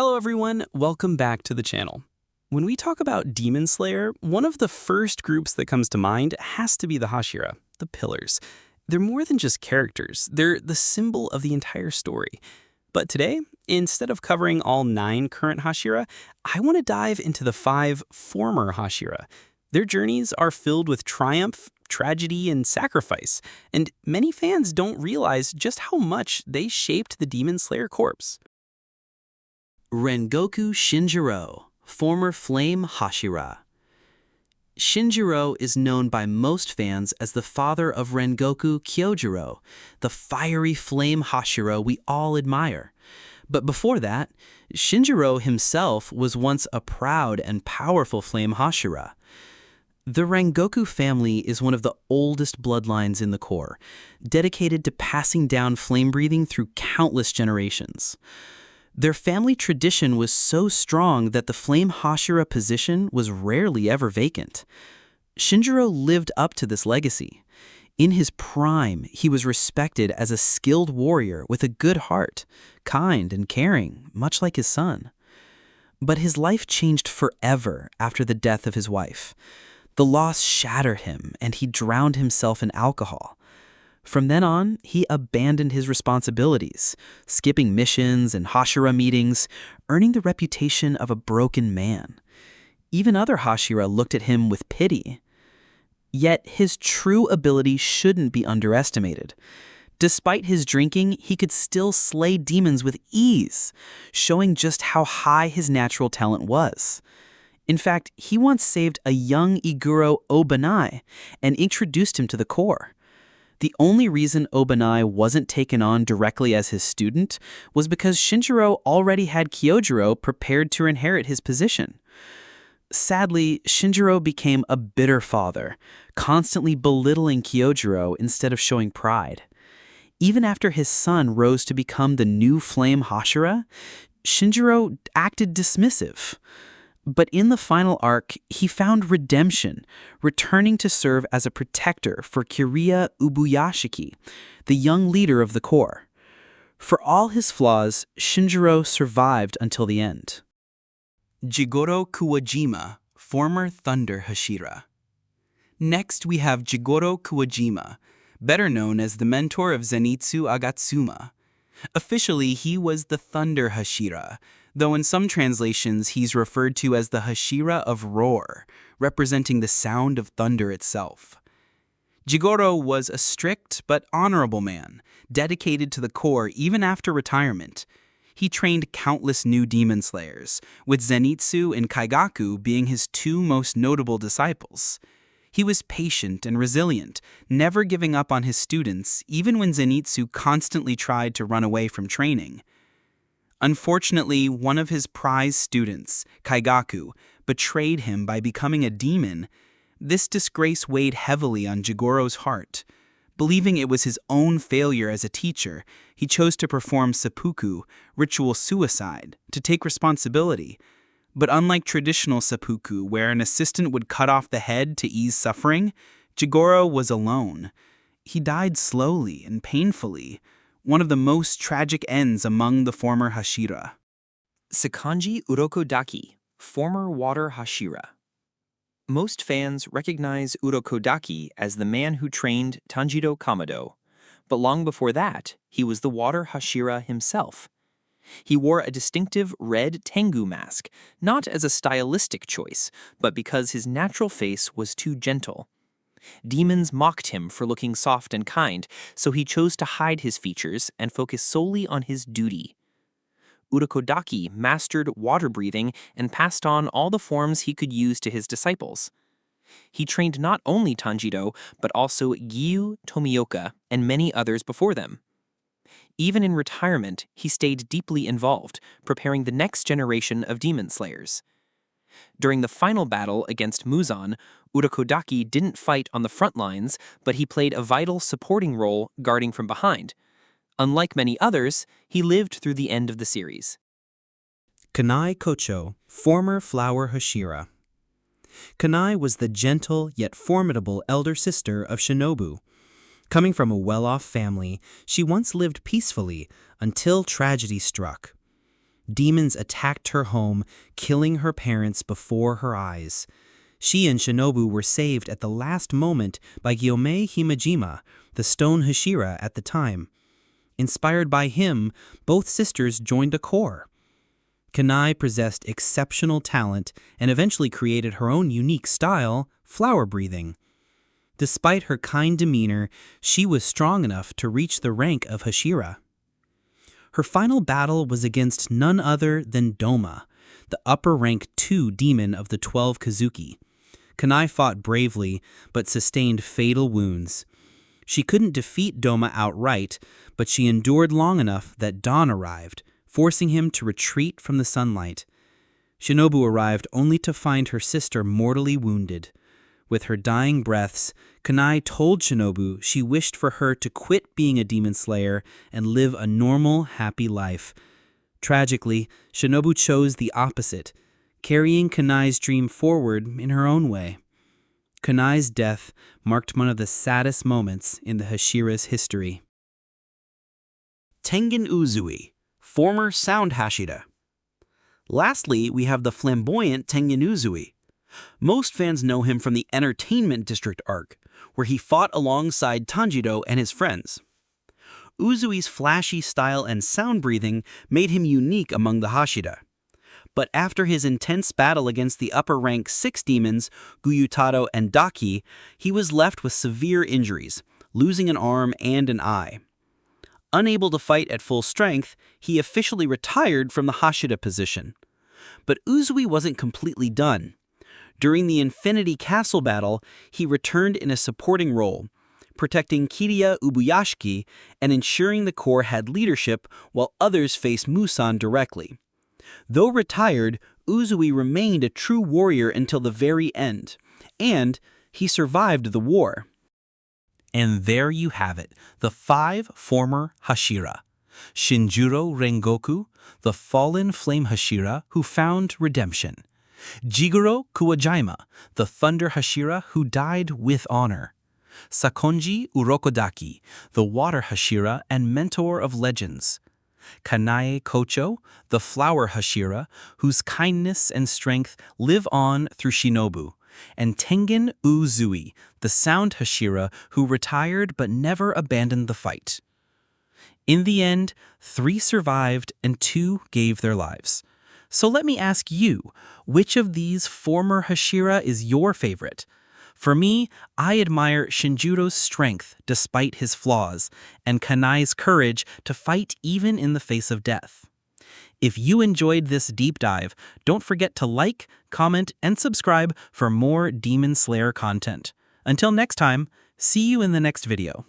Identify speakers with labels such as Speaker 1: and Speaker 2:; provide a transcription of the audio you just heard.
Speaker 1: Hello everyone, welcome back to the channel. When we talk about Demon Slayer, one of the first groups that comes to mind has to be the Hashira, the Pillars. They're more than just characters, they're the symbol of the entire story. But today, instead of covering all 9 current Hashira, I want to dive into the 5 former Hashira. Their journeys are filled with triumph, tragedy, and sacrifice, and many fans don't realize just how much they shaped the Demon Slayer corpse.
Speaker 2: Rengoku Shinjuro, former Flame Hashira. Shinjuro is known by most fans as the father of Rengoku Kyojuro, the fiery flame Hashira we all admire. But before that, Shinjuro himself was once a proud and powerful flame Hashira. The Rengoku family is one of the oldest bloodlines in the Corps, dedicated to passing down flame breathing through countless generations. Their family tradition was so strong that the Flame Hashira position was rarely ever vacant. Shinjuro lived up to this legacy. In his prime, he was respected as a skilled warrior with a good heart, kind and caring, much like his son. But his life changed forever after the death of his wife. The loss shattered him, and he drowned himself in alcohol. From then on, he abandoned his responsibilities, skipping missions and Hashira meetings, earning the reputation of a broken man. Even other Hashira looked at him with pity. Yet his true ability shouldn't be underestimated. Despite his drinking, he could still slay demons with ease, showing just how high his natural talent was. In fact, he once saved a young Iguro Obanai and introduced him to the Corps. The only reason Obanai wasn't taken on directly as his student was because Shinjuro already had Kyojuro prepared to inherit his position. Sadly, Shinjuro became a bitter father, constantly belittling Kyojuro instead of showing pride. Even after his son rose to become the new Flame Hashira, Shinjuro acted dismissive. But in the final arc, he found redemption, returning to serve as a protector for Kiriya Ubuyashiki, the young leader of the Corps. For all his flaws, Shinjuro survived until the end.
Speaker 1: Jigoro Kuwajima, former Thunder Hashira. Next, we have Jigoro Kuwajima, better known as the mentor of Zenitsu Agatsuma. Officially, he was the Thunder Hashira, though in some translations he's referred to as the Hashira of Roar, representing the sound of thunder itself. Jigoro was a strict but honorable man, dedicated to the Corps even after retirement. He trained countless new demon slayers, with Zenitsu and Kaigaku being his 2 most notable disciples. He was patient and resilient, never giving up on his students even when Zenitsu constantly tried to run away from training. Unfortunately, one of his prized students, Kaigaku, betrayed him by becoming a demon. This disgrace weighed heavily on Jigoro's heart. Believing it was his own failure as a teacher, he chose to perform seppuku, ritual suicide, to take responsibility. But unlike traditional seppuku, where an assistant would cut off the head to ease suffering, Jigoro was alone. He died slowly and painfully, one of the most tragic ends among the former Hashira.
Speaker 3: Sakonji Urokodaki, former Water Hashira. Most fans recognize Urokodaki as the man who trained Tanjiro Kamado, but long before that, he was the Water Hashira himself. He wore a distinctive red Tengu mask, not as a stylistic choice, but because his natural face was too gentle. Demons mocked him for looking soft and kind, so he chose to hide his features and focus solely on his duty. Urokodaki mastered water breathing and passed on all the forms he could use to his disciples. He trained not only Tanjiro, but also Giyu, Tomioka, and many others before them. Even in retirement, he stayed deeply involved, preparing the next generation of demon slayers. During the final battle against Muzan, Urokodaki didn't fight on the front lines, but he played a vital supporting role guarding from behind. Unlike many others, he lived through the end of the series.
Speaker 1: Kanae Kocho, former Flower Hashira. Kanae was the gentle yet formidable elder sister of Shinobu. Coming from a well-off family, she once lived peacefully until tragedy struck.
Speaker 2: Demons attacked her home, killing her parents before her eyes. She and Shinobu were saved at the last moment by Gyomei Himejima, the stone Hashira at the time. Inspired by him, both sisters joined a corps. Kanae possessed exceptional talent and eventually created her own unique style, flower breathing. Despite her kind demeanor, she was strong enough to reach the rank of Hashira. Her final battle was against none other than Doma, the upper rank 2 demon of the 12 Kazuki. Kanae fought bravely, but sustained fatal wounds. She couldn't defeat Doma outright, but she endured long enough that dawn arrived, forcing him to retreat from the sunlight. Shinobu arrived only to find her sister mortally wounded. With her dying breaths, Kanae told Shinobu she wished for her to quit being a demon slayer and live a normal, happy life. Tragically, Shinobu chose the opposite, carrying Kanae's dream forward in her own way. Kanae's death marked one of the saddest moments in the Hashira's history.
Speaker 1: Tengen Uzui, former Sound Hashira. Lastly, we have the flamboyant Tengen Uzui. Most fans know him from the Entertainment District arc, where he fought alongside Tanjiro and his friends. Uzui's flashy style and sound breathing made him unique among the Hashira. But after his intense battle against the upper rank 6 demons, Gyutaro and Daki, he was left with severe injuries, losing an arm and an eye. Unable to fight at full strength, he officially retired from the Hashira position. But Uzui wasn't completely done. During the Infinity Castle battle, he returned in a supporting role, protecting Kiriya Ubuyashiki and ensuring the Corps had leadership while others faced Muzan directly. Though retired, Uzui remained a true warrior until the very end, and he survived the war.
Speaker 2: And there you have it, the 5 former Hashira. Shinjuro Rengoku, the fallen flame Hashira who found redemption. Jigoro Kuwajima, the thunder Hashira who died with honor. Sakonji Urokodaki, the water Hashira and mentor of legends. Kanae Kocho, the flower Hashira, whose kindness and strength live on through Shinobu. And Tengen Uzui, the sound Hashira who retired but never abandoned the fight. In the end, 3 survived and 2 gave their lives. So let me ask you, which of these former Hashira is your favorite? For me, I admire Shinjuro's strength despite his flaws, and Kanae's courage to fight even in the face of death. If you enjoyed this deep dive, don't forget to like, comment, and subscribe for more Demon Slayer content. Until next time, see you in the next video.